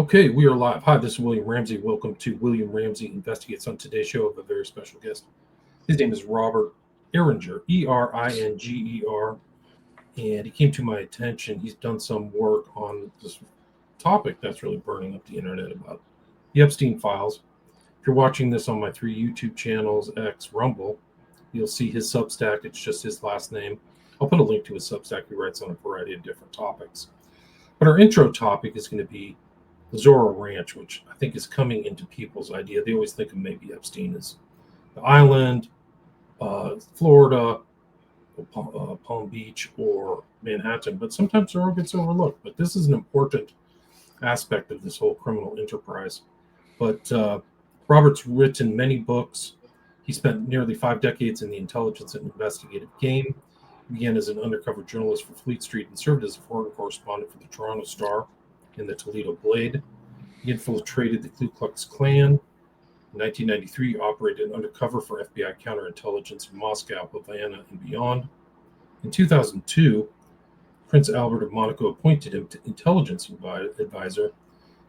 Okay, we are live. Hi, this is William Ramsey. Welcome to William Ramsey Investigates. On today's show, of a very special guest. His name is Robert Eringer, Eringer, and he came to my attention. He's done some work on this topic that's really burning up the internet about the Epstein files. If you're watching this on my 3 YouTube channels, X, Rumble, you'll see his Substack. It's just his last name. I'll put a link to his Substack. He writes on a variety of different topics. But our intro topic is going to be the Zorro Ranch, which I think is coming into people's idea. They always think of maybe Epstein as the island, Florida, Palm Beach, or Manhattan, but sometimes Zorro gets overlooked. But this is an important aspect of this whole criminal enterprise. But Robert's written many books. He spent nearly 5 decades in the intelligence and investigative game. He began as an undercover journalist for Fleet Street and served as a foreign correspondent for the Toronto Star and the Toledo Blade. He infiltrated the Ku Klux Klan. In 1993, operated undercover for FBI counterintelligence in Moscow, Havana, and beyond. In 2002, Prince Albert of Monaco appointed him to intelligence advisor,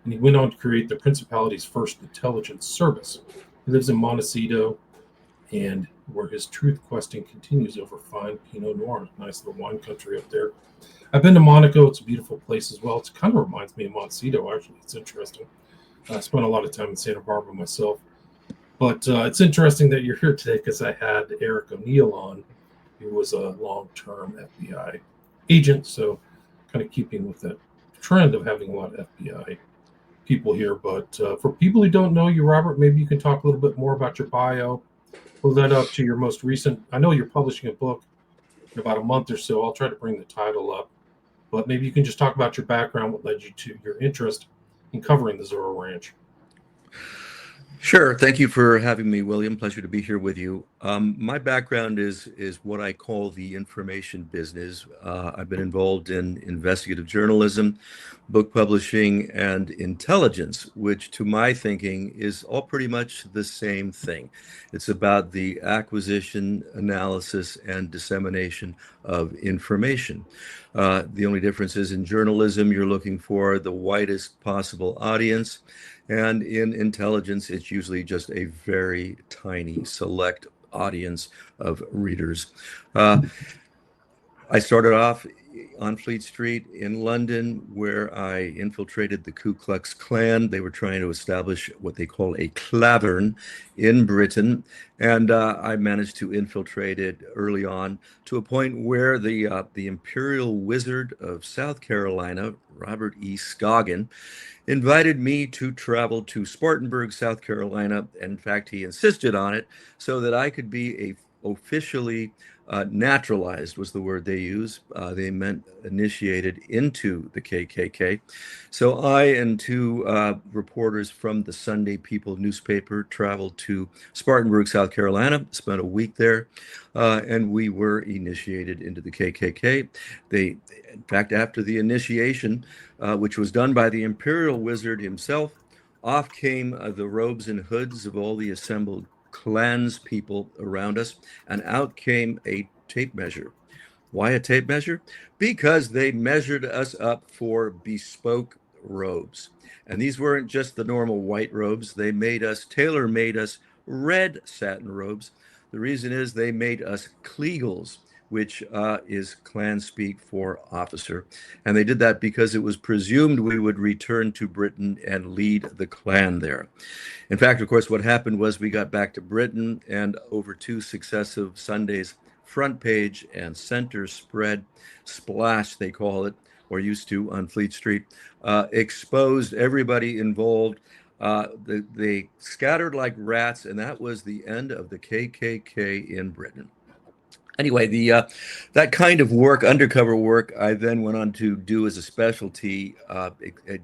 and he went on to create the Principality's first intelligence service. He lives in Montecito, and where his truth questing continues over fine Pinot Noir. Nice little wine country up there. I've been to Monaco. It's a beautiful place as well. It kind of reminds me of Montecito, actually. It's interesting. I spent a lot of time in Santa Barbara myself. But it's interesting that you're here today because I had Eric O'Neill on, who was a long-term FBI agent. So kind of keeping with that trend of having a lot of FBI people here. But for people who don't know you, Robert, maybe you can talk a little bit more about your bio. We'll lead up to your most recent. I know you're publishing a book in about a month or so. I'll try to bring the title up. But maybe you can just talk about your background, what led you to your interest in covering the Zorro Ranch. Sure. Thank you for having me, William. Pleasure to be here with you. My background is what I call the information business. I've been involved in investigative journalism, book publishing, and intelligence, which to my thinking is all pretty much the same thing. It's about the acquisition, analysis, and dissemination of information. The only difference is in journalism, you're looking for the widest possible audience. And in intelligence, it's usually just a very tiny select audience of readers. I started off on Fleet Street in London, where I infiltrated the Ku Klux Klan. They were trying to establish what they call a clavern in Britain, and I managed to infiltrate it early on to a point where the Imperial Wizard of South Carolina, Robert E. Scoggin, invited me to travel to Spartanburg, South Carolina. In fact, he insisted on it so that I could be officially naturalized, was the word they use. They meant initiated into the KKK. So I and 2 reporters from the Sunday People newspaper traveled to Spartanburg, South Carolina, spent a week there, and we were initiated into the KKK. In fact, after the initiation, which was done by the Imperial Wizard himself, off came the robes and hoods of all the assembled Klans people around us, and out came a tape measure. Why a tape measure? Because they measured us up for bespoke robes. And these weren't just the normal white robes. They tailor-made us red satin robes. The reason is they made us Kleagles, which is Klan speak for officer. And they did that because it was presumed we would return to Britain and lead the Klan there. In fact, of course, what happened was we got back to Britain, and over 2 successive Sundays, front page and center spread splash, they call it, or used to on Fleet Street, exposed everybody involved. They scattered like rats, and that was the end of the KKK in Britain. Anyway, that kind of work, undercover work, I then went on to do as a specialty,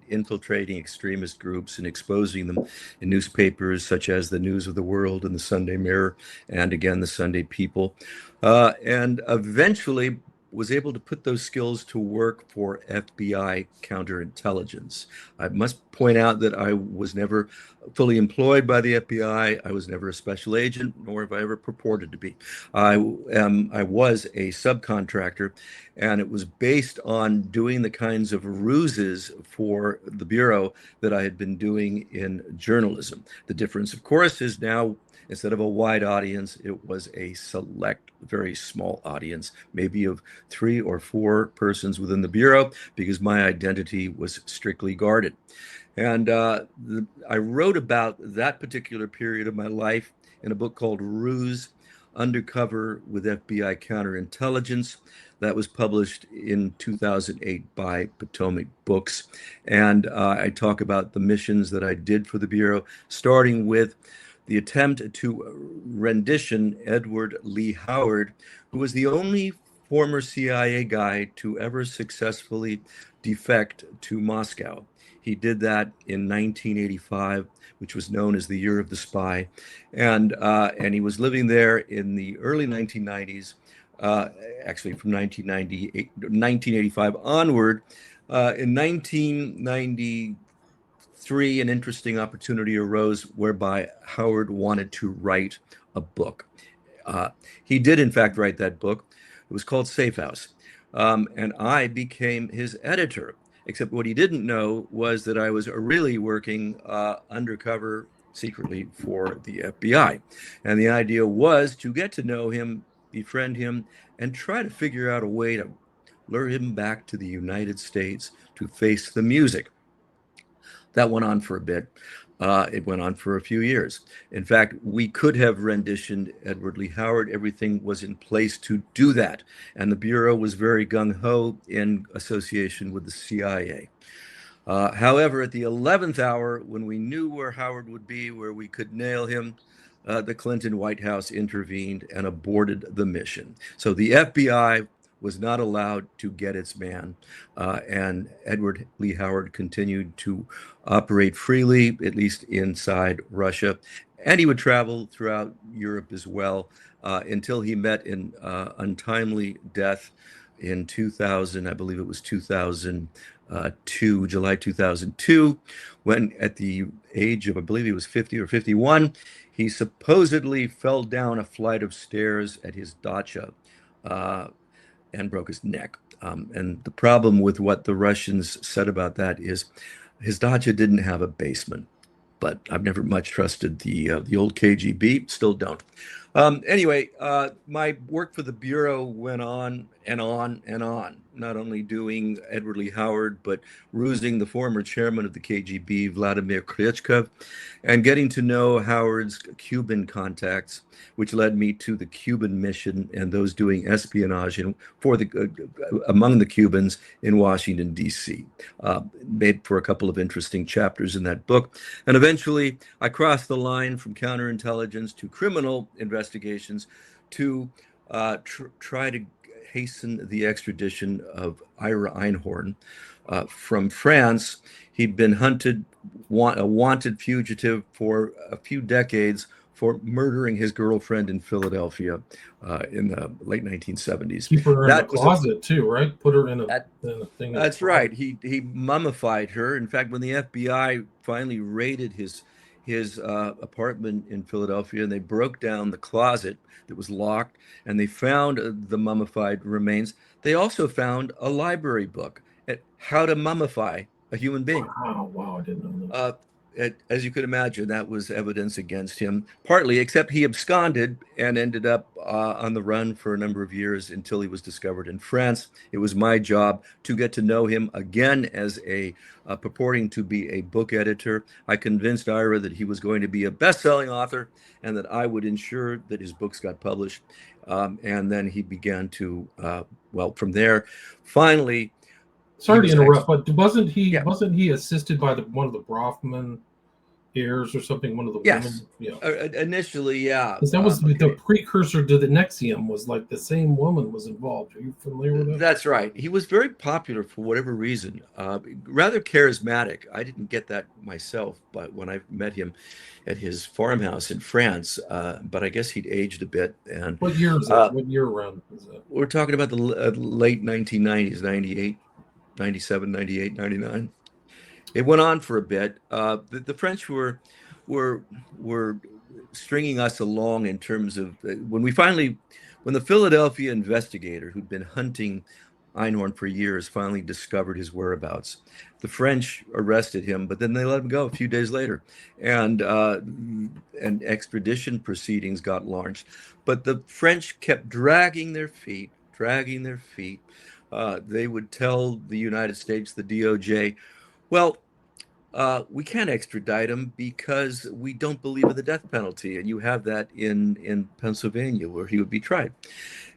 infiltrating extremist groups and exposing them in newspapers such as the News of the World and the Sunday Mirror, and again, the Sunday People. And eventually, was able to put those skills to work for FBI counterintelligence. I must point out that I was never fully employed by the FBI. I was never a special agent, nor have I ever purported to be. I was a subcontractor, and it was based on doing the kinds of ruses for the Bureau that I had been doing in journalism. The difference, of course, is now instead of a wide audience, it was a select, very small audience, maybe of 3 or 4 persons within the Bureau, because my identity was strictly guarded. And I wrote about that particular period of my life in a book called Ruse, Undercover with FBI Counterintelligence. That was published in 2008 by Potomac Books. And I talk about the missions that I did for the Bureau, starting with the attempt to rendition Edward Lee Howard, who was the only former CIA guy to ever successfully defect to Moscow. He did that in 1985, which was known as the Year of the Spy, and he was living there in the early 1990s, actually from 1985 onward. In 1993, an interesting opportunity arose whereby Howard wanted to write a book. He did, in fact, write that book. It was called Safe House. And I became his editor, except what he didn't know was that I was really working undercover secretly for the FBI. And the idea was to get to know him, befriend him, and try to figure out a way to lure him back to the United States to face the music. That went on for a bit. It went on for a few years. In fact, we could have renditioned Edward Lee Howard. Everything was in place to do that. And the Bureau was very gung-ho in association with the CIA. However, at the 11th hour, when we knew where Howard would be, where we could nail him, the Clinton White House intervened and aborted the mission. So the FBI was not allowed to get its man, and Edward Lee Howard continued to operate freely, at least inside Russia, and he would travel throughout Europe as well, until he met in untimely death in 2000, I believe it was 2002, July 2002, when at the age of, I believe he was 50 or 51, he supposedly fell down a flight of stairs at his dacha, and broke his neck. And the problem with what the Russians said about that is his dacha didn't have a basement. But I've never much trusted the old KGB, still don't. Anyway, my work for the Bureau went on and on and on, not only doing Edward Lee Howard, but rusing the former chairman of the KGB, Vladimir Krychkov, and getting to know Howard's Cuban contacts, which led me to the Cuban mission and those doing espionage for among the Cubans in Washington, D.C. Made for a couple of interesting chapters in that book. And eventually, I crossed the line from counterintelligence to criminal investigations to try to hasten the extradition of Ira Einhorn from France. He'd been a wanted fugitive for a few decades for murdering his girlfriend in Philadelphia in the late 1970s. Keep her in the closet too, right? Put her in a thing. That's right. He mummified her. In fact, when the FBI finally raided his apartment in Philadelphia, and they broke down the closet that was locked, and they found the mummified remains, they also found a library book at how to mummify a human being. Wow, I didn't know that. As you could imagine, that was evidence against him, partly, except he absconded and ended up on the run for a number of years until he was discovered in France. It was my job to get to know him again as purporting to be a book editor. I convinced Ira that he was going to be a best-selling author and that I would ensure that his books got published. And then he began to, from there, finally. Sorry to interrupt, but wasn't he assisted by one of the Brofman heirs or something. One of the Yes. women. Yeah. Initially, yeah. 'Cause that was the Okay. precursor to the Nexium. Was like the same woman was involved. Are you familiar with that? That's right. He was very popular for whatever reason, rather charismatic. I didn't get that myself, but when I met him at his farmhouse in France, but I guess he'd aged a bit. And What year is it? What year around is that? we're talking about the late 1990s, 98, 97, 98, 99. It went on for a bit. The French were were stringing us along in terms of when the Philadelphia investigator who'd been hunting Einhorn for years finally discovered his whereabouts. The French arrested him, but then they let him go a few days later, and extradition proceedings got launched. But the French kept dragging their feet, dragging their feet. They would tell the United States, the DOJ, well, we can't extradite him because we don't believe in the death penalty. And you have that in Pennsylvania where he would be tried.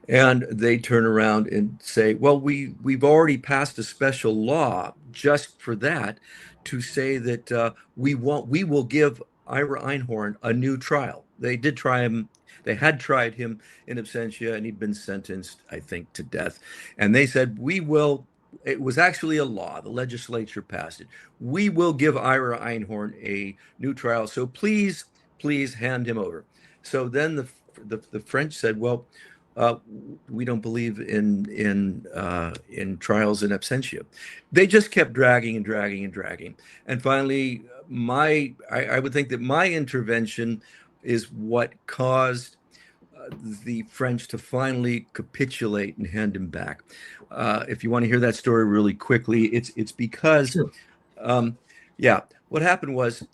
And they turn around and say, well, we've already passed a special law just for that to say that we will give Ira Einhorn a new trial. They did try him. They had tried him in absentia, and he'd been sentenced, I think, to death. And they said, we will. It was actually a law. The legislature passed it. We will give Ira Einhorn a new trial. So please, please hand him over. So then the French said, well, we don't believe in trials in absentia. They just kept dragging and dragging and dragging. And finally, I would think that my intervention is what caused the French to finally capitulate and hand him back. If you want to hear that story really quickly, it's because, Sure. Yeah, what happened was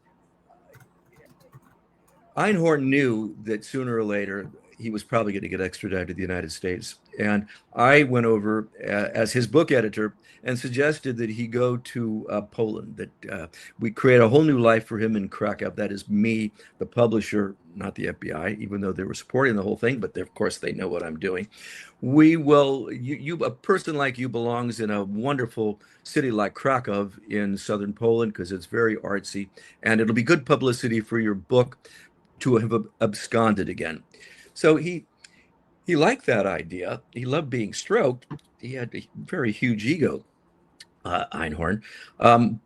Einhorn knew that sooner or later he was probably going to get extradited to the United States. And I went over as his book editor and suggested that he go to Poland, that we create a whole new life for him in Krakow. That is me, the publisher, not the FBI, even though they were supporting the whole thing, but of course they know what I'm doing. We will, a person like you belongs in a wonderful city like Krakow in southern Poland because it's very artsy, and it'll be good publicity for your book to have absconded again. So he liked that idea. He loved being stroked. He had a very huge ego, Einhorn.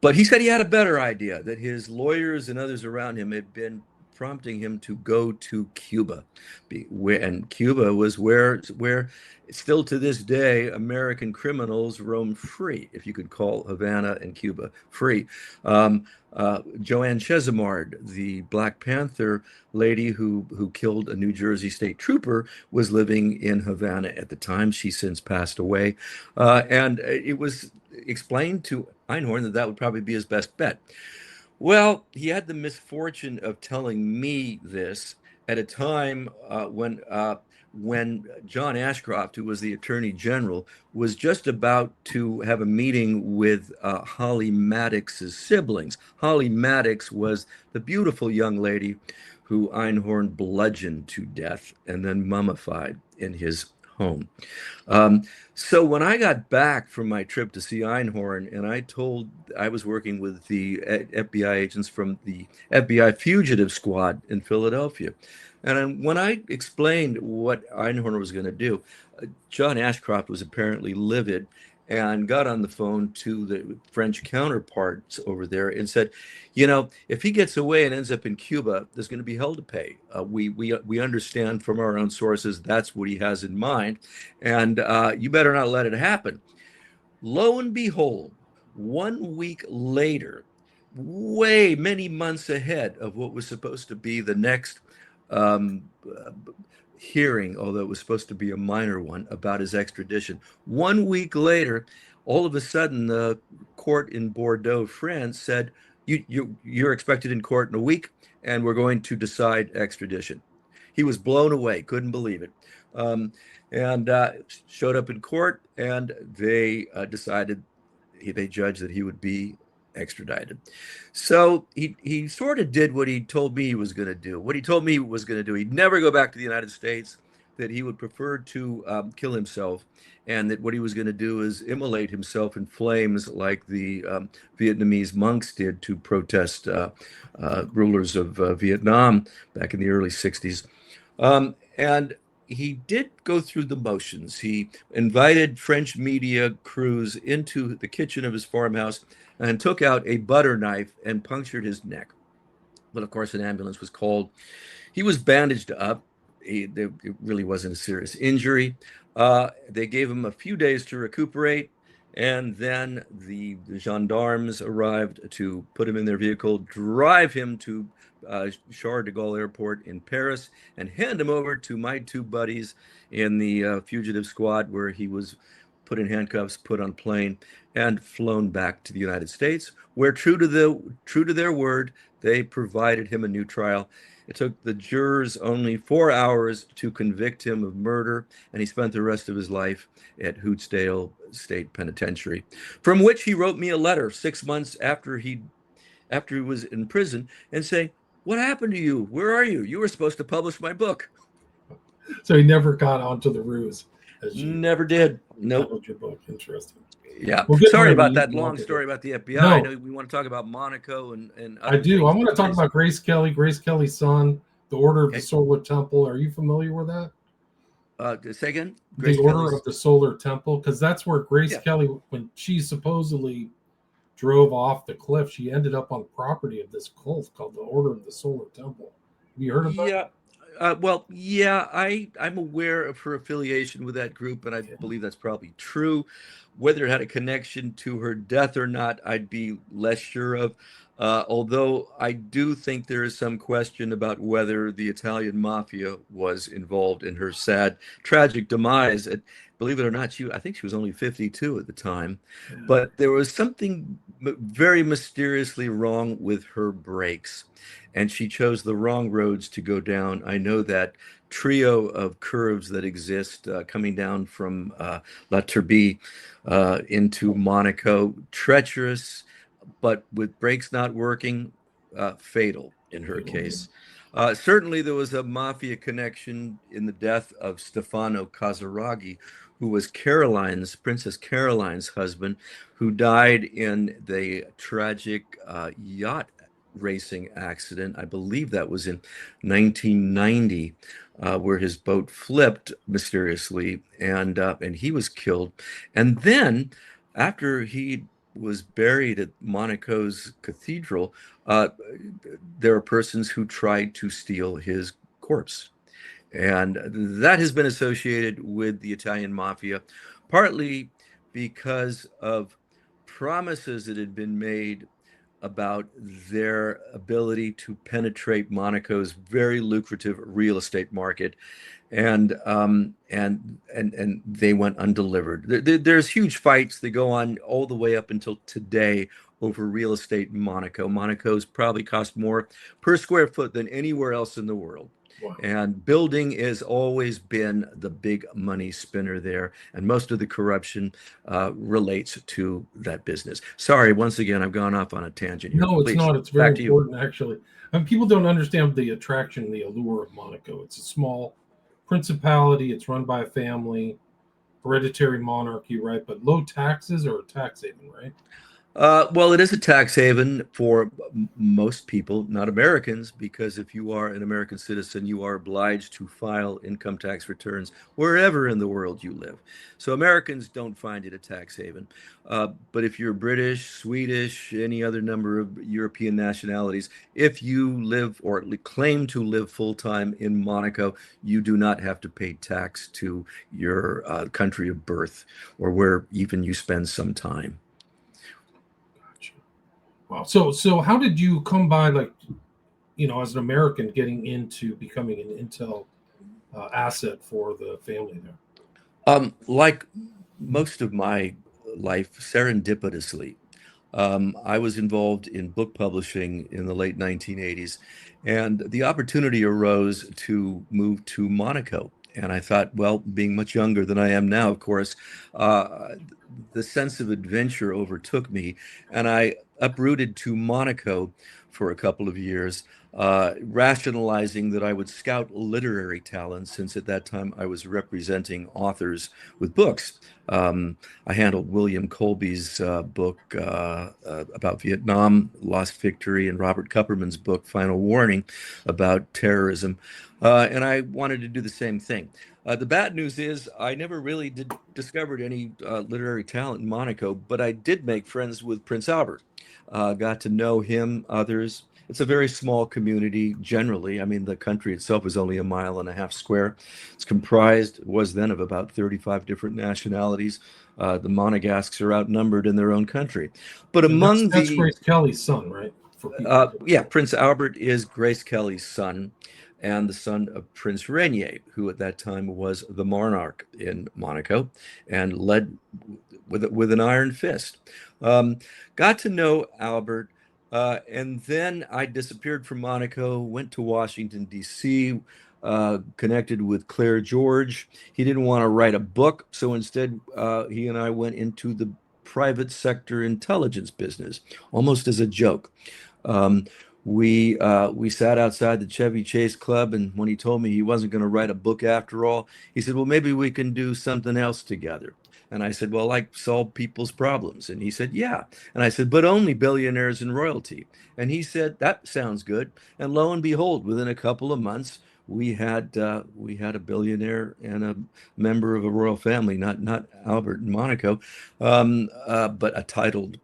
But he said he had a better idea, that his lawyers and others around him had been prompting him to go to Cuba. And Cuba was where still to this day, American criminals roam free, if you could call Havana and Cuba free. Joanne Chesimard, the Black Panther lady who killed a New Jersey state trooper, was living in Havana at the time. She's since passed away. And it was explained to Einhorn that would probably be his best bet. Well, he had the misfortune of telling me this at a time when John Ashcroft, who was the Attorney General, was just about to have a meeting with Holly Maddox's siblings. Holly Maddox was the beautiful young lady who Einhorn bludgeoned to death and then mummified in his home. So when I got back from my trip to see Einhorn, and I was working with the FBI agents from the FBI Fugitive Squad in Philadelphia. And when I explained what Einhorn was going to do, John Ashcroft was apparently livid and got on the phone to the French counterparts over there and said, if he gets away and ends up in Cuba, there's going to be hell to pay. We understand from our own sources that's what he has in mind, and you better not let it happen. Lo and behold, 1 week later, way many months ahead of what was supposed to be the next hearing, although it was supposed to be a minor one, about his extradition. 1 week later, all of a sudden, the court in Bordeaux, France, said, you're expected in court in a week, and we're going to decide extradition. He was blown away, couldn't believe it, and showed up in court, and they they judged that he would be extradited. So he sort of did what he told me he was going to do. What he told me he was going to do, he'd never go back to the United States, that he would prefer to kill himself, and that what he was going to do is immolate himself in flames like the Vietnamese monks did to protest rulers of Vietnam back in the early 60s. And he did go through the motions. He invited French media crews into the kitchen of his farmhouse and took out a butter knife and punctured his neck. But of course, an ambulance was called. He was bandaged up. It really wasn't a serious injury. They gave him a few days to recuperate, and then the gendarmes arrived to put him in their vehicle, drive him to Charles de Gaulle Airport in Paris, and hand him over to my two buddies in the fugitive squad, where he was put in handcuffs, put on plane, and flown back to the United States, where true to their word, they provided him a new trial. It took the jurors only 4 hours to convict him of murder, and he spent the rest of his life at Hootsdale State Penitentiary, from which he wrote me a letter 6 months after he was in prison, and saying, "What happened to you? Where are you? You were supposed to publish my book." So he never got onto the ruse. Never did. Nope. Your book. Interesting. Yeah. Well, sorry about that long story about the FBI. No. I know we want to talk about Monaco and I do. I want to talk about Grace Kelly's son, the Order of the Solar Temple. Are you familiar with that? Say again? The Order of the Solar Temple, because that's where Grace Kelly, when she supposedly drove off the cliff, she ended up on property of this cult called the Order of the Solar Temple. Have you heard of that? Yeah. I'm aware of her affiliation with that group, and I believe that's probably true. Whether it had a connection to her death or not, I'd be less sure of. Although I do think there is some question about whether the Italian mafia was involved in her sad, tragic demise. Believe it or not, I think she was only 52 at the time. Yeah. But there was something very mysteriously wrong with her brakes, and she chose the wrong roads to go down. I know that trio of curves that exist coming down from La Turbie into Monaco, treacherous, but with brakes not working, fatal in her case. Certainly there was a mafia connection in the death of Stefano Casaraghi, who was Princess Caroline's husband, who died in the tragic yacht racing accident. I believe that was in 1990, where his boat flipped mysteriously, and he was killed. And then, after he was buried at Monaco's cathedral, there are persons who tried to steal his corpse. And that has been associated with the Italian mafia, partly because of promises that had been made about their ability to penetrate Monaco's very lucrative real estate market, and they went undelivered. There's huge fights that go on all the way up until today over real estate in Monaco. Monaco's probably cost more per square foot than anywhere else in the world. Wow. And building has always been the big money spinner there, and most of the corruption relates to that business. Sorry, once again, I've gone off on a tangent here. No, it's not. It's very important, actually. People don't understand the attraction, the allure of Monaco. It's a small principality. It's run by a family, hereditary monarchy, right? But low taxes or a tax haven, right? Well, it is a tax haven for most people, not Americans, because if you are an American citizen, you are obliged to file income tax returns wherever in the world you live. So Americans don't find it a tax haven. But if you're British, Swedish, any other number of European nationalities, if you live or claim to live full-time in Monaco, you do not have to pay tax to your country of birth or where even you spend some time. Wow. So how did you come by, as an American, getting into becoming an Intel asset for the family there? Like most of my life, serendipitously, I was involved in book publishing in the late 1980s, and the opportunity arose to move to Monaco. And I thought, well, being much younger than I am now, of course, the sense of adventure overtook me, and I uprooted to Monaco for a couple of years. rationalizing that I would scout literary talent since at that time I was representing authors with books. I handled William Colby's book about Vietnam, Lost Victory, and Robert Kupperman's book, Final Warning, about terrorism. And I wanted to do the same thing. The bad news is I never really discovered any literary talent in Monaco, but I did make friends with Prince Albert. Got to know him, others. It's a very small community generally. I mean, the country itself is only 1.5 miles square. It's comprised, was then, of about 35 different nationalities. The Monegasques are outnumbered in their own country. But And among that's the, Grace Kelly's son, right? For people. yeah, Prince Albert is Grace Kelly's son and the son of Prince Rainier, who at that time was the monarch in Monaco and led with an iron fist. Got to know Albert, and then I disappeared from Monaco, went to Washington, D.C., connected with Claire George. He didn't want to write a book, so instead he and I went into the private sector intelligence business, almost as a joke. Um, we sat outside the Chevy Chase Club, and when he told me he wasn't going to write a book after all, he said, "Well, maybe we can do something else together." And I said, "Well, like solve people's problems." And he said, "Yeah." And I said, "But only billionaires and royalty." And he said, "That sounds good." And lo and behold, within a couple of months, we had a billionaire and a member of a royal family, not Albert in Monaco, but a titled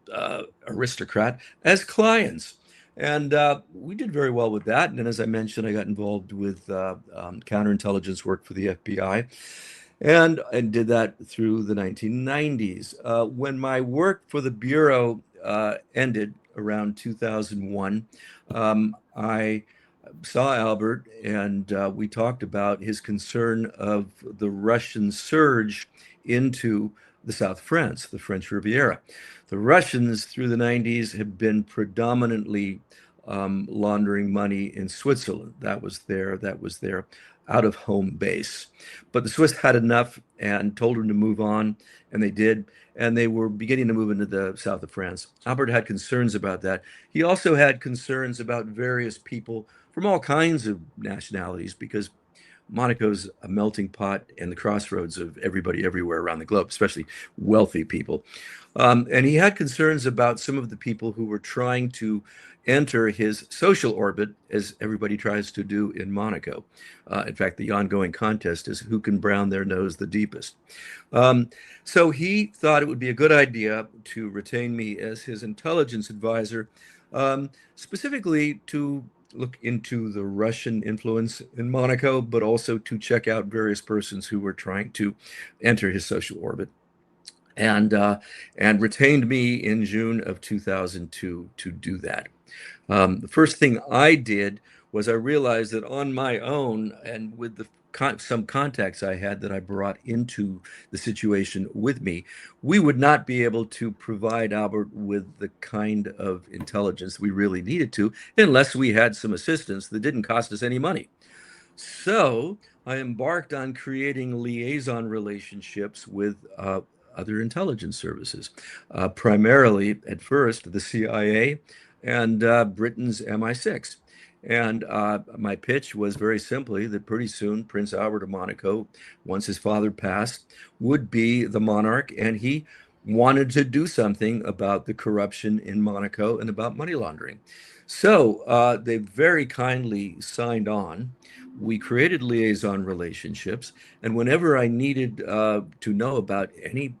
aristocrat as clients. And we did very well with that. And then, as I mentioned, I got involved with counterintelligence work for the FBI and did that through the 1990s. When my work for the Bureau ended around 2001, I saw Albert and we talked about his concern of the Russian surge into the South France, the French Riviera. The Russians through the 90s have been predominantly laundering money in Switzerland. That was their out of home base. But the Swiss had enough and told them to move on, and they did. And they were beginning to move into the south of France. Albert had concerns about that. He also had concerns about various people from all kinds of nationalities because Monaco's a melting pot and the crossroads of everybody everywhere around the globe, especially wealthy people. And he had concerns about some of the people who were trying to enter his social orbit, as everybody tries to do in Monaco. In fact, the ongoing contest is who can brown their nose the deepest. So he thought it would be a good idea to retain me as his intelligence advisor, specifically to look into the Russian influence in Monaco, but also to check out various persons who were trying to enter his social orbit. And retained me in June of 2002 to do that. The first thing I did was I realized that on my own and with some contacts I had that I brought into the situation with me, we would not be able to provide Albert with the kind of intelligence we really needed to unless we had some assistance that didn't cost us any money. So I embarked on creating liaison relationships with other intelligence services, primarily at first the CIA and Britain's MI6. And my pitch was very simply that pretty soon Prince Albert of Monaco, once his father passed, would be the monarch, and he wanted to do something about the corruption in Monaco and about money laundering. So they very kindly signed on. We created liaison relationships, and whenever I needed to know about any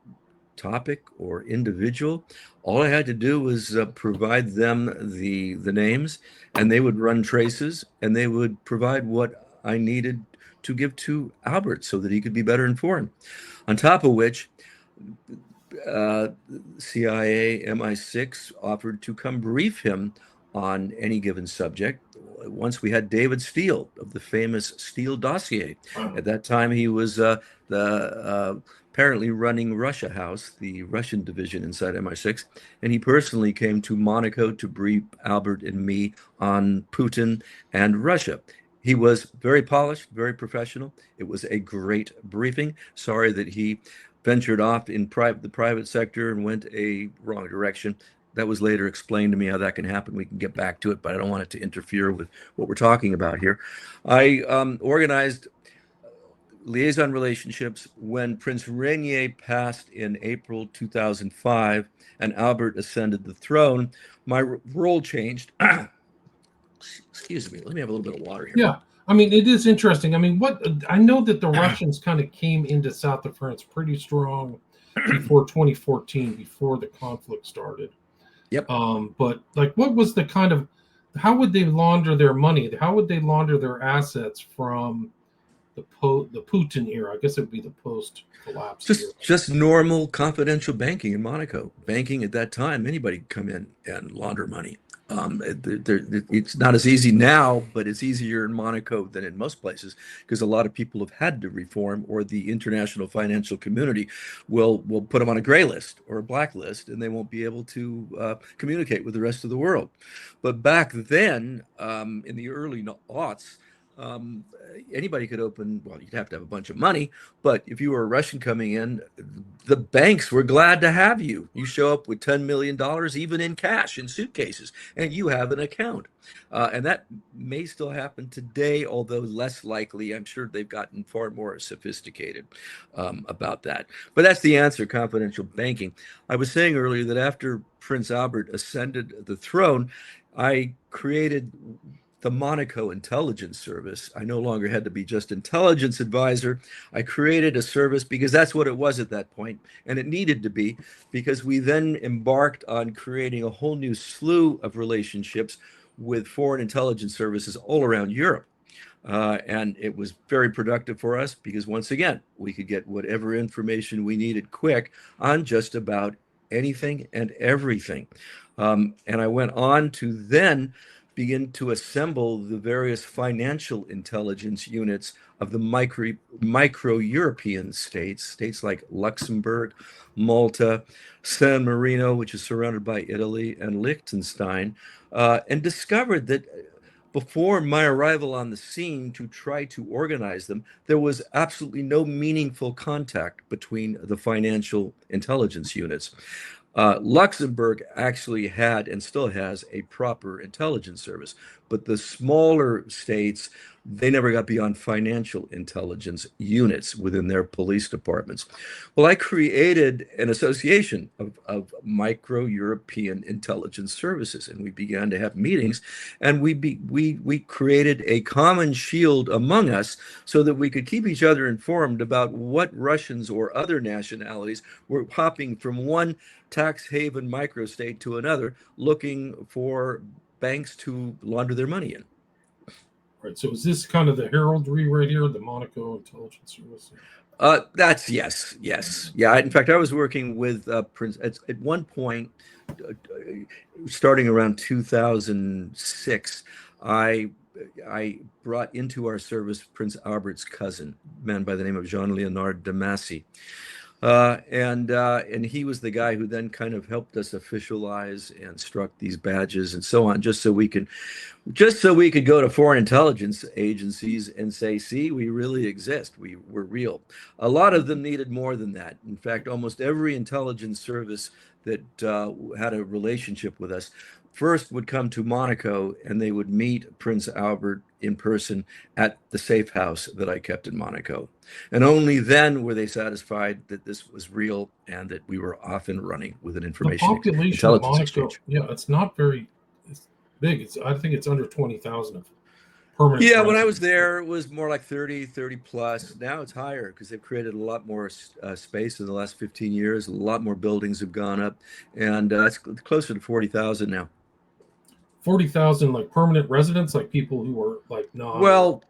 topic or individual, all I had to do was provide them the names, and they would run traces, and they would provide what I needed to give to Albert so that he could be better informed. On top of which, CIA MI6 offered to come brief him on any given subject. Once we had David Steele of the famous Steele dossier. At that time, he was apparently running Russia House, the Russian division inside MI6, and he personally came to Monaco to brief Albert and me on Putin and Russia. He was very polished, very professional. It was a great briefing. Sorry that he ventured off in the private sector and went a wrong direction. that was later explained to me how that can happen. We can get back to it, but I don't want it to interfere with what we're talking about here. I organized liaison relationships when Prince Rainier passed in April 2005 and Albert ascended the throne. My role changed. Excuse me. Let me have a little bit of water here. Yeah. I mean, it is interesting. I mean, I know that the Russians kind of came into south of France pretty strong before 2014, before the conflict started. Yep. But like, what was the kind of, how would they launder their money? How would they launder their assets from the Putin era? I guess it would be the post-collapse era. Just normal confidential banking in Monaco. Banking at that time, anybody could come in and launder money. It's not as easy now, but it's easier in Monaco than in most places because a lot of people have had to reform, or the international financial community will put them on a gray list or a black list, and they won't be able to communicate with the rest of the world. But back then, in the early aughts, anybody could open, well, you'd have to have a bunch of money, but if you were a Russian coming in, the banks were glad to have you. You show up with $10 million, even in cash, in suitcases, and you have an account. And that may still happen today, although less likely. I'm sure they've gotten far more sophisticated about that. But that's the answer, confidential banking. I was saying earlier that after Prince Albert ascended the throne, I created the Monaco Intelligence Service. I no longer had to be just intelligence advisor. I created a service because that's what it was at that point, and it needed to be, because we then embarked on creating a whole new slew of relationships with foreign intelligence services all around Europe. And it was very productive for us because, once again, we could get whatever information we needed quick on just about anything and everything. And I went on to then begin to assemble the various financial intelligence units of the micro-European states like Luxembourg, Malta, San Marino, which is surrounded by Italy, and Liechtenstein, and discovered that before my arrival on the scene to try to organize them, there was absolutely no meaningful contact between the financial intelligence units. Luxembourg actually had and still has a proper intelligence service, but the smaller states, they never got beyond financial intelligence units within their police departments. Well, I created an association of micro-European intelligence services, and we began to have meetings, and we created a common shield among us so that we could keep each other informed about what Russians or other nationalities were hopping from one tax haven microstate to another, looking for banks to launder their money in. Right. So is this kind of the heraldry right here, the Monaco Intelligence Service? That's yes. Yeah. In fact, I was working with Prince at one point, starting around 2006. I brought into our service Prince Albert's cousin, a man by the name of Jean-Léonard de Massy. And he was the guy who then kind of helped us officialize and struck these badges and so on, just so we could go to foreign intelligence agencies and say, see, we really exist. We're real. A lot of them needed more than that. In fact, almost every intelligence service that had a relationship with us first would come to Monaco, and they would meet Prince Albert in person at the safe house that I kept in Monaco. And only then were they satisfied that this was real and that we were off and running with an information population of Monaco, exchange. Yeah, it's not very big. I think it's under 20,000 of permanent. Yeah, when I was there, it was more like 30 plus. Now it's higher because they've created a lot more space in the last 15 years. A lot more buildings have gone up, and it's closer to 40,000 now. 40,000 like permanent residents, like people who are like not. Well,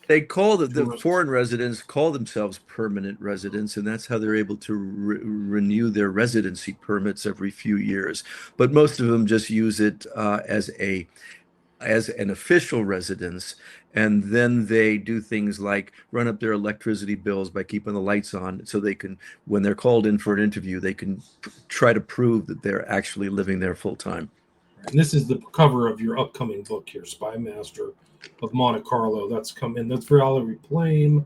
they call the foreign residents call themselves permanent residents, and that's how they're able to renew their residency permits every few years. But most of them just use it as an official residence, and then they do things like run up their electricity bills by keeping the lights on, so they can, when they're called in for an interview, they can try to prove that they're actually living there full time. And this is the cover of your upcoming book here, Spy Master of Monte Carlo. That's come in. That's Valerie Plame,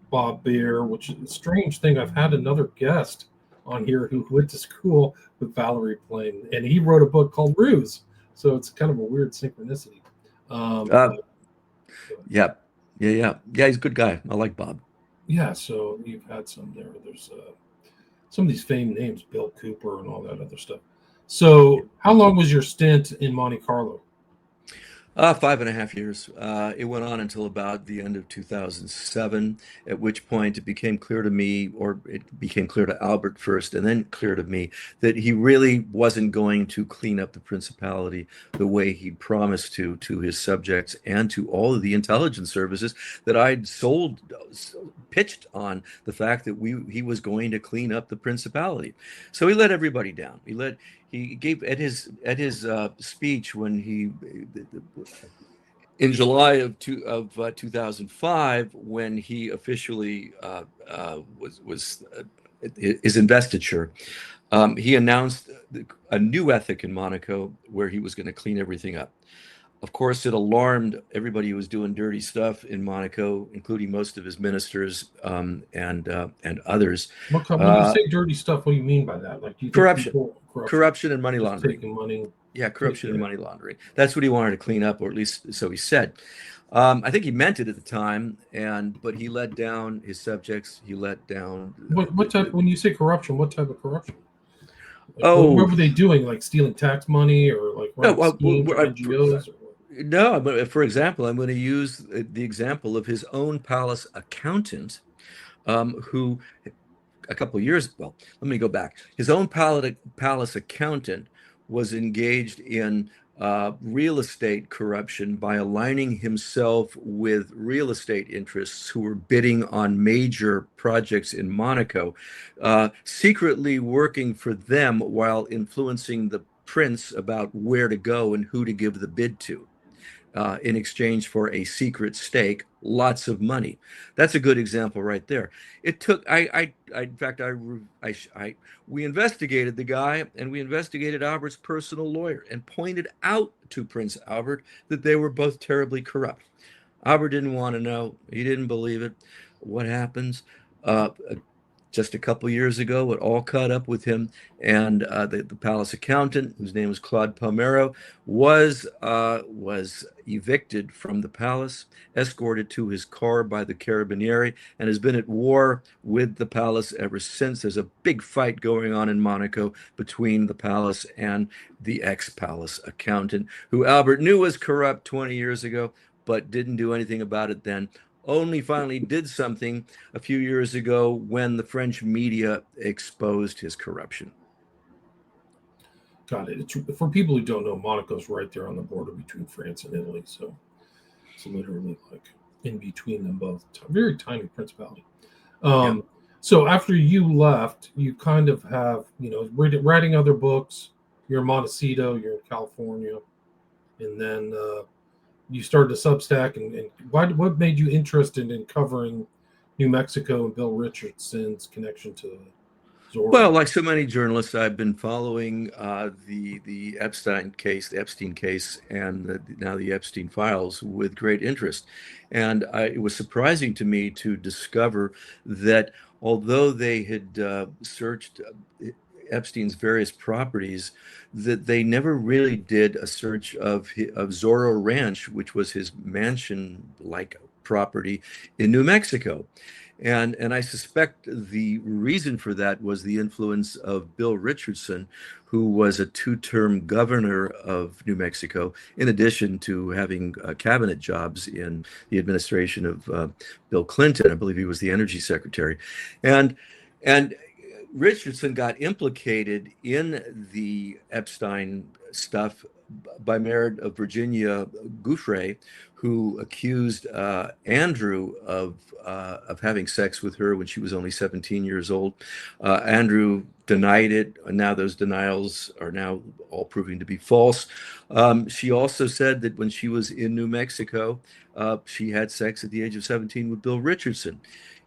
Bob Bear, which is a strange thing. I've had another guest on here who went to school with Valerie Plame, and he wrote a book called Ruse. So it's kind of a weird synchronicity. Uh, yeah, yeah. He's a good guy. I like Bob. Yeah, so you've had some there. There's some of these famed names, Bill Cooper and all that other stuff. So, how long was your stint in Monte Carlo? 5.5 years. It went on until about the end of 2007, at which point it became clear to me, or it became clear to Albert first, and then clear to me, that he really wasn't going to clean up the principality the way he'd promised to his subjects and to all of the intelligence services that I'd pitched on the fact that he was going to clean up the principality. So he let everybody down. He gave at his speech when he in July of 2005, when he officially was his investiture. He announced a new ethic in Monaco where he was going to clean everything up. Of course, it alarmed everybody who was doing dirty stuff in Monaco, including most of his ministers and others. When you say dirty stuff, what do you mean by that? Like, do you think corruption and money just laundering. Taking money. Yeah, corruption and money laundering. That's what he wanted to clean up, or at least so he said. I think he meant it at the time, but he let down his subjects. He let down. What type? When you say corruption, what type of corruption? Like, what were they doing? Like stealing tax money, or like NGOs? No, but for example, I'm going to use the example of his own palace accountant, who a couple of years. Well, let me go back. His own palace accountant was engaged in real estate corruption by aligning himself with real estate interests who were bidding on major projects in Monaco, secretly working for them while influencing the prince about where to go and who to give the bid to. In exchange for a secret stake, lots of money. That's a good example right there. It took, we investigated the guy, and we investigated Albert's personal lawyer and pointed out to Prince Albert that they were both terribly corrupt. Albert didn't want to know. He didn't believe it. What happens? Just a couple years ago, it all caught up with him, and the palace accountant, whose name was Claude Palmero, was evicted from the palace, escorted to his car by the Carabinieri, and has been at war with the palace ever since. There's a big fight going on in Monaco between the palace and the ex-palace accountant, who Albert knew was corrupt 20 years ago, but didn't do anything about it then. Only finally did something a few years ago when the French media exposed his corruption. Got it. For people who don't know, Monaco's right there on the border between France and Italy, so it's literally like in between them both. Very tiny principality. So after you left, you kind of have, writing other books. You're in Montecito, you're in California, and then you started a Substack, and what made you interested in covering New Mexico and Bill Richardson's connection to Zorro? Well, like so many journalists, I've been following the Epstein case, and now the Epstein files with great interest. And it was surprising to me to discover that although they had searched Epstein's various properties, that they never really did a search of Zorro Ranch, which was his mansion-like property in New Mexico. And I suspect the reason for that was the influence of Bill Richardson, who was a two-term governor of New Mexico, in addition to having cabinet jobs in the administration of Bill Clinton. I believe he was the energy secretary. And Richardson got implicated in the Epstein stuff by married of Virginia Gouffre, who accused Andrew of having sex with her when she was only 17 years old. Andrew denied it, and now those denials are now all proving to be false. She also said that when she was in New Mexico, she had sex at the age of 17 with Bill Richardson.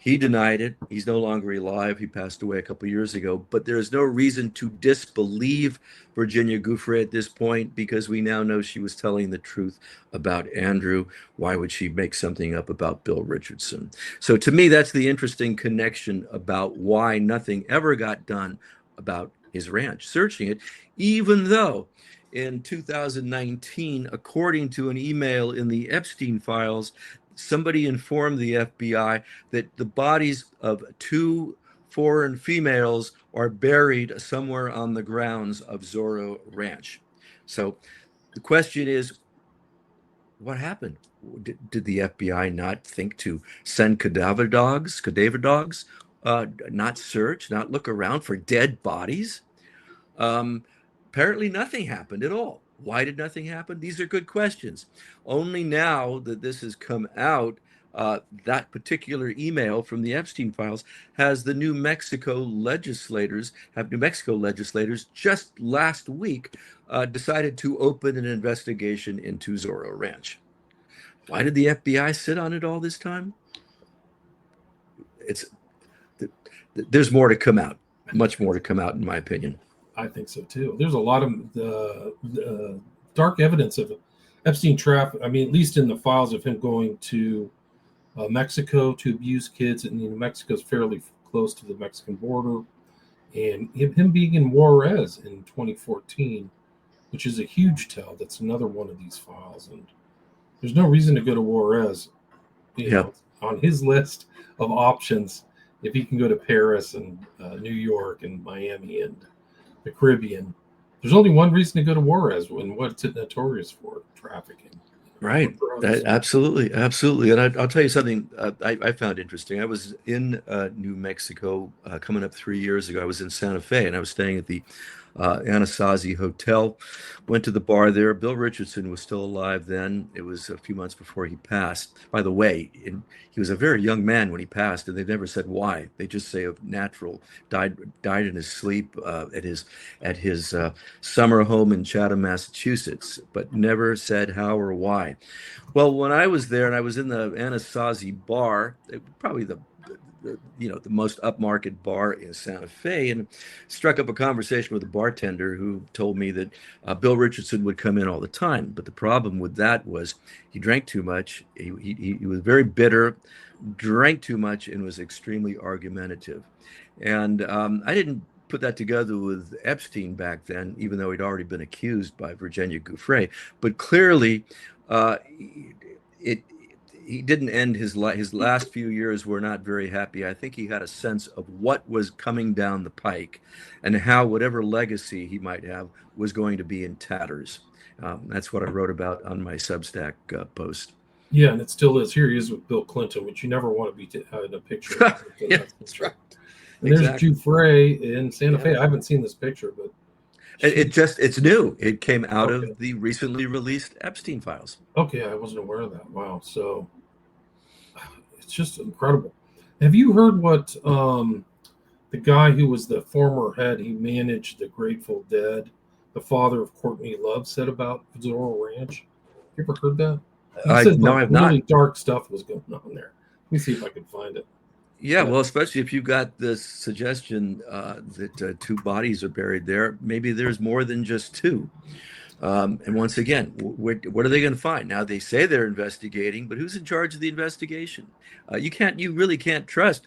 He denied it. He's no longer alive. He passed away a couple of years ago. But there is no reason to disbelieve Virginia Giuffre at this point because we now know she was telling the truth about Andrew. Why would she make something up about Bill Richardson? So to me, that's the interesting connection about why nothing ever got done about his ranch, searching it, even though in 2019, according to an email in the Epstein files, somebody informed the FBI that the bodies of 2 foreign females are buried somewhere on the grounds of Zorro Ranch. So the question is, what happened? Did the FBI not think to send cadaver dogs, not search, not look around for dead bodies? Um, Apparently, nothing happened at all. Why did nothing happen? These are good questions. Only now that this has come out, that particular email from the Epstein files has the New Mexico legislators, just last week decided to open an investigation into Zorro Ranch. Why did the FBI sit on it all this time? It's there's more to come out, much more to come out, in my opinion. I think so too. There's a lot of dark evidence of Epstein traffic. I mean, at least in the files of him going to Mexico to abuse kids, and New Mexico's fairly close to the Mexican border, and him being in Juarez in 2014, which is a huge tell. That's another one of these files, and there's no reason to go to Juarez. You know, on his list of options, if he can go to Paris and New York and Miami and the Caribbean, there's only one reason to go to Juarez, and what's it notorious for? Trafficking. Right. Absolutely. Absolutely. And I'll tell you something I found interesting. I was in New Mexico coming up 3 years ago. I was in Santa Fe, and I was staying at the Anasazi Hotel. Went to the bar there. Bill Richardson was still alive then. It was a few months before he passed. By the way, he was a very young man when he passed, and they've never said why. They just say of natural, died in his sleep at his summer home in Chatham, Massachusetts, but never said how or why. Well, when I was there and I was in the Anasazi bar, probably the most upmarket bar in Santa Fe, and struck up a conversation with a bartender who told me that Bill Richardson would come in all the time. But the problem with that was he drank too much. He was very bitter, drank too much, and was extremely argumentative. And I didn't put that together with Epstein back then, even though he'd already been accused by Virginia Giuffre. But clearly, he didn't end his last few years were not very happy. I think he had a sense of what was coming down the pike and how whatever legacy he might have was going to be in tatters. That's what I wrote about on my Substack post. Yeah, and it still is. Here he is with Bill Clinton, which you never want to be in a picture of. Yeah, that's right. And there's Giuffre in Santa Fe. I haven't seen this picture, but it's new. It came out of the recently released Epstein files. Okay, I wasn't aware of that. Wow. So it's just incredible. Have you heard what the guy who was the former head, he managed the Grateful Dead, the father of Courtney Love, said about Zorro Ranch? You ever heard that? No, I've not. Really dark stuff was going on there. Let me see if I can find it. Yeah, well, especially if you've got this suggestion that 2 bodies are buried there, maybe there's more than just 2. And once again, what are they going to find? Now they say they're investigating, but who's in charge of the investigation? You really can't trust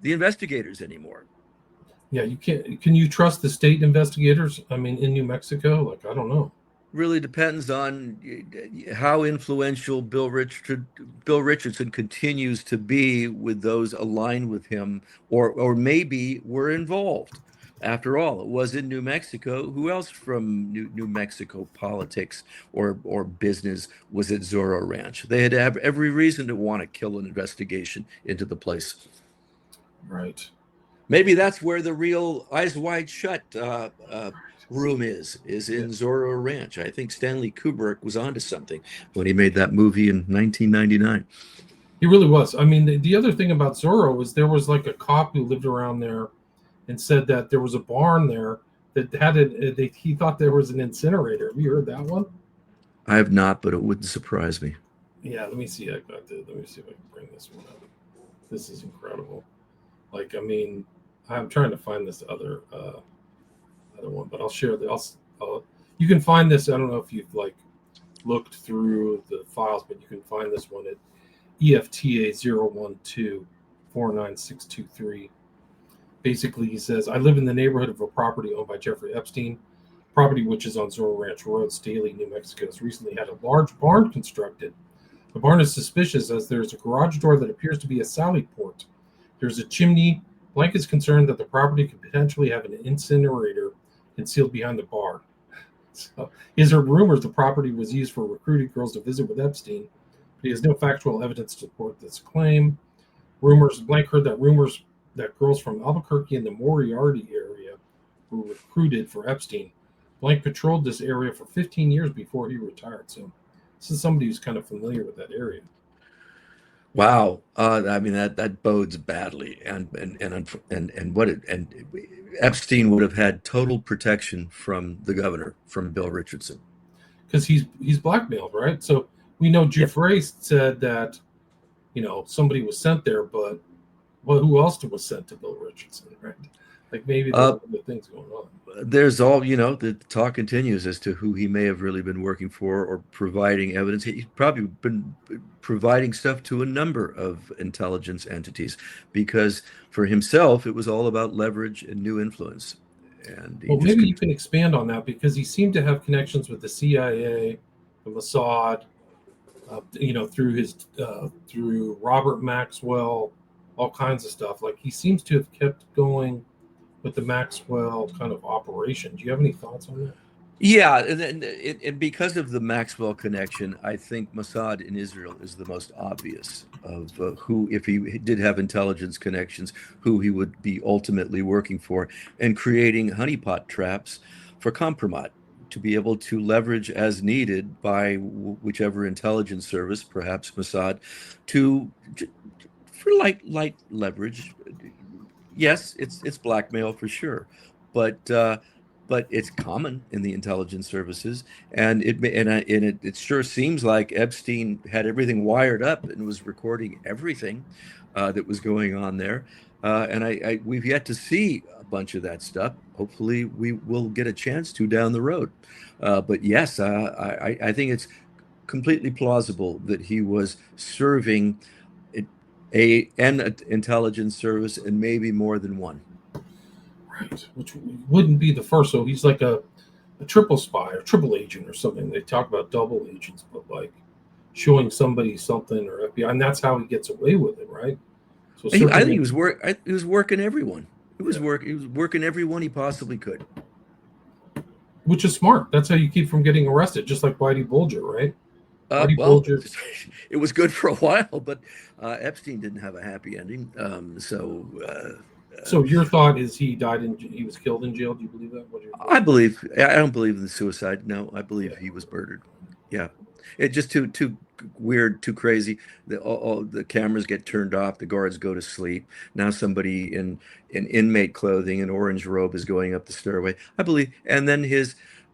the investigators anymore. Yeah, you can't. Can you trust the state investigators? I mean, in New Mexico, like, I don't know. Really depends on how influential Bill Richardson continues to be with those aligned with him, or maybe were involved. After all, it was in New Mexico. Who else from New Mexico politics or business was at Zorro Ranch? They had to have every reason to want to kill an investigation into the place. Right. Maybe that's where the real Eyes Wide Shut room is in Zorro Ranch. I think Stanley Kubrick was onto something when he made that movie in 1999. He really was. I mean, the other thing about Zorro was there was like a cop who lived around there and said that there was a barn there that had he thought there was an incinerator. Have you heard that one? I have not, but it wouldn't surprise me. Yeah, let me see. Let me see if I can bring this one up. This is incredible. Like, I mean, I'm trying to find this other one, but I'll share the. You can find this. I don't know if you've like looked through the files, but you can find this one at EFTA 012499623. Basically, he says, I live in the neighborhood of a property owned by Jeffrey Epstein. Property which is on Zorro Ranch Road, Staley, New Mexico, has recently had a large barn constructed. The barn is suspicious as there is a garage door that appears to be a sally port. There's a chimney. Blank is concerned that the property could potentially have an incinerator concealed behind the barn. So, he has heard rumors the property was used for recruiting girls to visit with Epstein, but he has no factual evidence to support this claim. Blank heard that rumors that girls from Albuquerque and the Moriarty area were recruited for Epstein. Blank patrolled this area for 15 years before he retired. So this is somebody who's kind of familiar with that area. Wow, I mean that bodes badly, and Epstein would have had total protection from the governor, from Bill Richardson, because he's blackmailed, right? So we know Giuffre said that somebody was sent there, but who else was sent to Bill Richardson, right? Like maybe there's other things going on. There's all, the talk continues as to who he may have really been working for or providing evidence. He's probably been providing stuff to a number of intelligence entities because for himself, it was all about leverage and new influence. And maybe you can expand on that because he seemed to have connections with the CIA, the Mossad, through Robert Maxwell, all kinds of stuff. Like he seems to have kept going with the Maxwell kind of operation. Do you have any thoughts on that? Yeah, and because of the Maxwell connection, I think Mossad in Israel is the most obvious of who, if he did have intelligence connections, who he would be ultimately working for and creating honeypot traps for compromise to be able to leverage as needed by whichever intelligence service, perhaps Mossad, for light leverage. Yes, it's blackmail for sure, but it's common in the intelligence services, and it sure seems like Epstein had everything wired up and was recording everything that was going on there, and we've yet to see a bunch of that stuff. Hopefully, we will get a chance to down the road, but yes, I think it's completely plausible that he was serving an intelligence service and maybe more than one. Right, which wouldn't be the first. So he's like a triple spy or triple agent or something. They talk about double agents, but like showing somebody something or FBI, and that's how he gets away with it, right? So I think he was working everyone. He was working everyone he possibly could, which is smart. That's how you keep from getting arrested, just like Whitey Bulger, right? Bulger. It was good for a while, but Epstein didn't have a happy ending. So your thought is he was killed in jail? Do you believe that? I don't believe in the suicide. No, I believe he was murdered. Yeah, it just too weird, too crazy. All the cameras get turned off. The guards go to sleep. Now somebody in inmate clothing, an orange robe, is going up the stairway. I believe, and then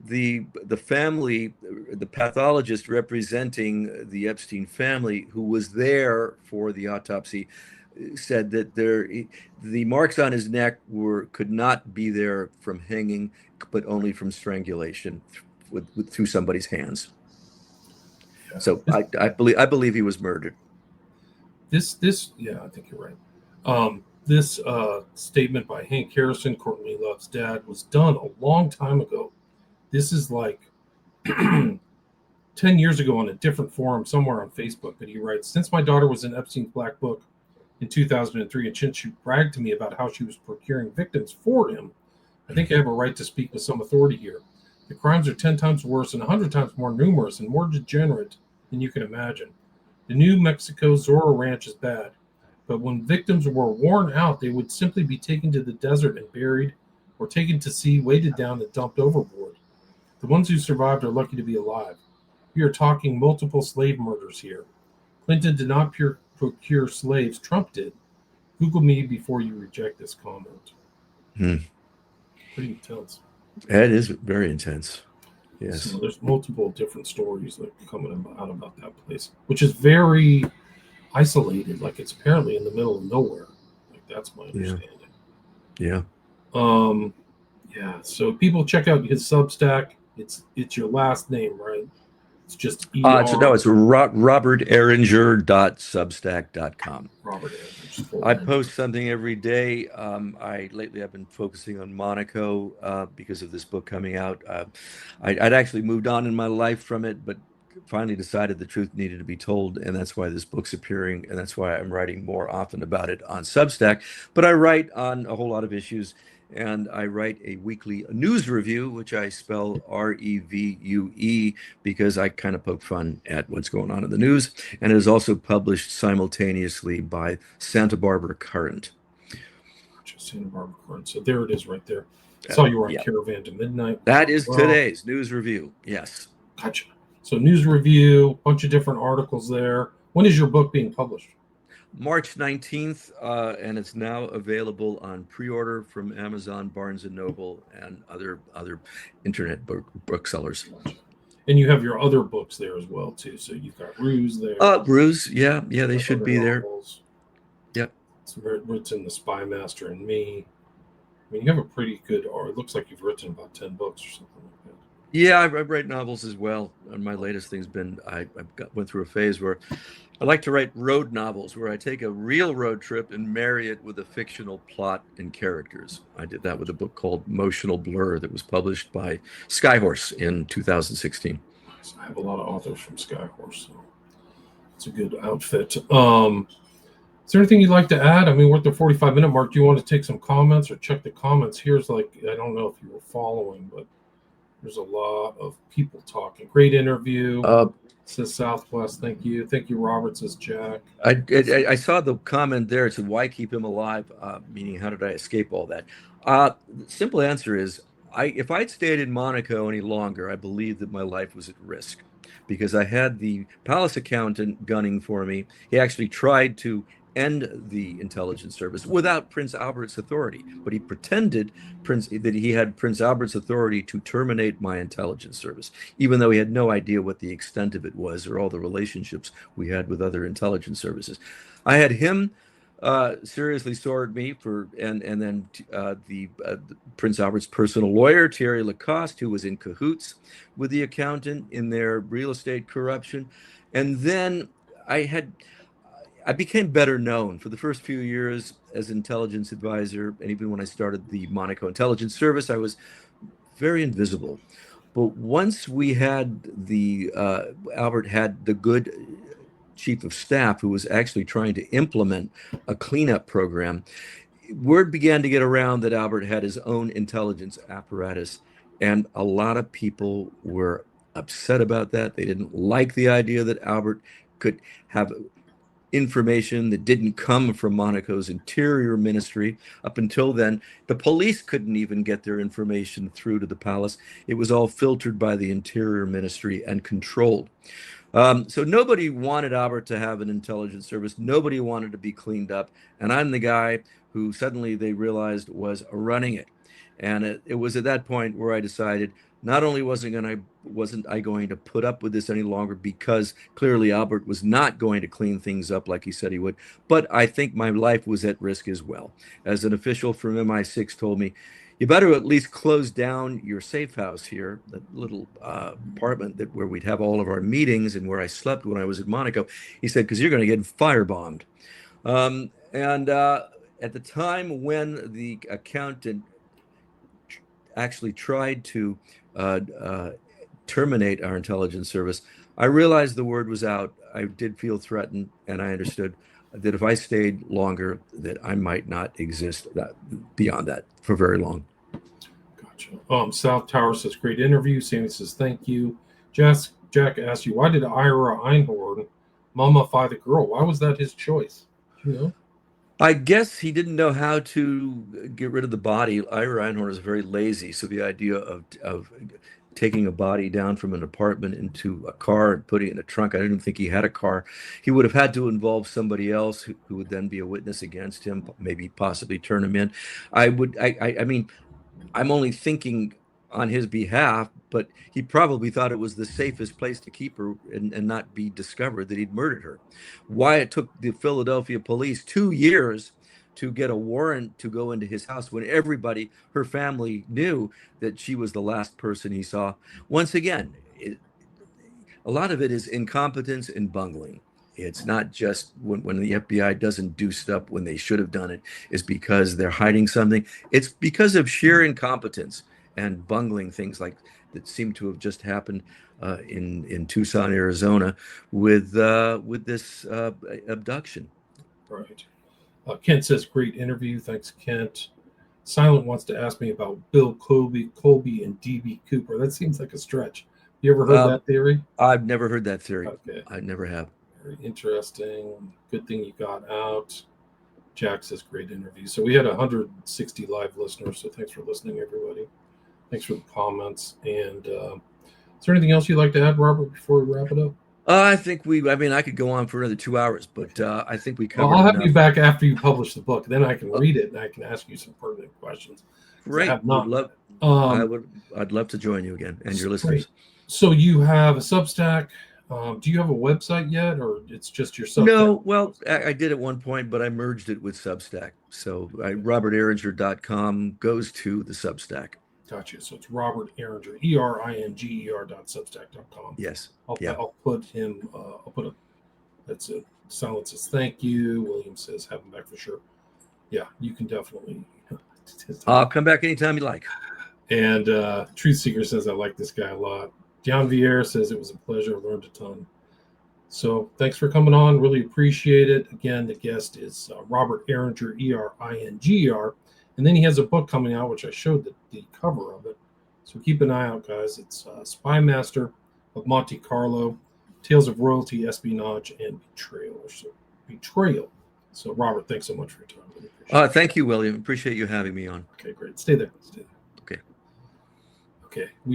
the family, the pathologist representing the Epstein family, who was there for the autopsy, said that the marks on his neck could not be there from hanging, but only from strangulation through somebody's hands. Yeah. So I believe he was murdered. This I think you're right. This statement by Hank Harrison, Courtney Love's dad, was done a long time ago. This is like 10 years ago on a different forum somewhere on Facebook. But he writes, since my daughter was in Epstein's Black Book in 2003, and since she bragged to me about how she was procuring victims for him, I think I have a right to speak with some authority here. The crimes are 10 times worse and 100 times more numerous and more degenerate than you can imagine. The New Mexico Zorro Ranch is bad, but when victims were worn out, they would simply be taken to the desert and buried, or taken to sea, weighted down, and dumped overboard. The ones who survived are lucky to be alive. We are talking multiple slave murders here. Clinton did not procure slaves. Trump did. Google me before you reject this comment. Pretty intense. That is very intense. Yes. So there's multiple different stories that coming out about that place, which is very isolated, like it's apparently in the middle of nowhere. Like that's my understanding. Yeah. Yeah. So people check out his Substack. It's your last name, right? It's just So no, it's roberteringer.substack.com. Robert Eringer. I post something every day. Lately I've been focusing on Monaco because of this book coming out. I'd actually moved on in my life from it, but finally decided the truth needed to be told, and that's why this book's appearing, and that's why I'm writing more often about it on Substack. But I write on a whole lot of issues, and I write a weekly news review, which I spell REVUE because I kind of poke fun at what's going on in the news, and it is also published simultaneously by Santa Barbara Current. Santa Barbara Current. So there it is right there. I saw you were on Caravan to Midnight. That is today's news review. Yes. Gotcha. So news review, bunch of different articles there. When is your book being published? March 19th, and it's now available on pre-order from Amazon, Barnes & Noble, and other internet booksellers. And you have your other books there as well, too. So you've got Ruse there. Ruse, yeah, they should be novels. There. Yep. It's written The Spy Master and Me. I mean, you have a pretty good, or it looks like you've written about 10 books or something like that. Yeah, I write novels as well. And my latest thing's been, I went through a phase where I like to write road novels where I take a real road trip and marry it with a fictional plot and characters. I did that with a book called Motional Blur that was published by Skyhorse in 2016. So I have a lot of authors from Skyhorse, so it's a good outfit. Is there anything you'd like to add? I mean, we're at the 45-minute mark. Do you want to take some comments or check the comments? Here's I don't know if you were following, but there's a lot of people talking. Great interview. Says Southwest. Thank you. Thank you, Robert, says Jack. I saw the comment there. It said, why keep him alive? Meaning, how did I escape all that? The simple answer is, if I'd stayed in Monaco any longer, I believe that my life was at risk because I had the palace accountant gunning for me. He actually tried to end the intelligence service without Prince Albert's authority, but he pretended that he had Prince Albert's authority to terminate my intelligence service, even though he had no idea what the extent of it was or all the relationships we had with other intelligence services. I had him seriously sore at me and then the Prince Albert's personal lawyer, Thierry Lacoste, who was in cahoots with the accountant in their real estate corruption. And then I became better known for the first few years as intelligence advisor. And even when I started the Monaco Intelligence Service, I was very invisible. But once we had Albert had the good chief of staff who was actually trying to implement a cleanup program, word began to get around that Albert had his own intelligence apparatus. And a lot of people were upset about that. They didn't like the idea that Albert could have information that didn't come from Monaco's interior ministry. Up until then, the police couldn't even get their information through to the palace. It was all filtered by the interior ministry and controlled. So nobody wanted Albert to have an intelligence service. Nobody wanted to be cleaned up. And I'm the guy who suddenly they realized was running it. And it was at that point where I decided not only wasn't I going to put up with this any longer because clearly Albert was not going to clean things up like he said he would, but I think my life was at risk as well. As an official from MI6 told me, you better at least close down your safe house here, that little apartment where we'd have all of our meetings and where I slept when I was at Monaco. He said, because you're going to get firebombed. And at the time when the accountant actually tried to terminate our intelligence service, I realized the word was out. I did feel threatened, and I understood that if I stayed longer, that I might not exist beyond that for very long. Gotcha. South Tower says, great interview. Sammy says, thank you. Jack asked you, why did Ira Einhorn mummify the girl? Why was that his choice? Do you know? I guess he didn't know how to get rid of the body. Ira Einhorn is very lazy, so the idea of taking a body down from an apartment into a car and putting it in a trunk, I didn't think he had a car. He would have had to involve somebody else who would then be a witness against him, maybe possibly turn him in. I mean, I'm only thinking on his behalf, but he probably thought it was the safest place to keep her and not be discovered that he'd murdered her. Why it took the Philadelphia police 2 years to get a warrant to go into his house when everybody, her family, knew that she was the last person he saw. Once again, a lot of it is incompetence and bungling. It's not just when the FBI doesn't do stuff when they should have done it, is because they're hiding something. It's because of sheer incompetence and bungling things like that seem to have just happened in Tucson, Arizona, with this abduction. Right. Kent says, great interview. Thanks, Kent. Silent wants to ask me about Bill Colby and DB Cooper. That seems like a stretch. You ever heard that theory? I've never heard that theory. Okay. I never have. Very interesting. Good thing you got out. Jack says, great interview. So we had 160 live listeners. So thanks for listening, everybody. Thanks for the comments. And is there anything else you'd like to add, Robert, before we wrap it up? I mean, I could go on for another 2 hours, but I think we covered I'll have enough. you back after you publish the book. Then I can read it and I can ask you some pertinent questions. Great. I'd love to join you again and your listeners. So you have a Substack. Do you have a website yet, or it's just your Substack? No, well, I did at one point, but I merged it with Substack. So roberteringer.com goes to the Substack. Gotcha. So it's Robert Eringer, ERINGER.substack.com. Yes. I'll put him. I'll put a. That's it. Silent says thank you. William says have him back for sure. Yeah, you can definitely. I'll come back anytime you like. And Truth Seeker says I like this guy a lot. John Vieira says it was a pleasure. Learned a ton. So thanks for coming on. Really appreciate it. Again, the guest is Robert Eringer, ERINGER. And then he has a book coming out, which I showed the cover of it. So keep an eye out, guys. It's Spy Master of Monte Carlo, Tales of Royalty, Espionage, and Betrayal. So, Robert, thanks so much for your time. Really appreciate it. Thank you, William. Appreciate you having me on. Okay, great. Stay there. Okay. Okay. We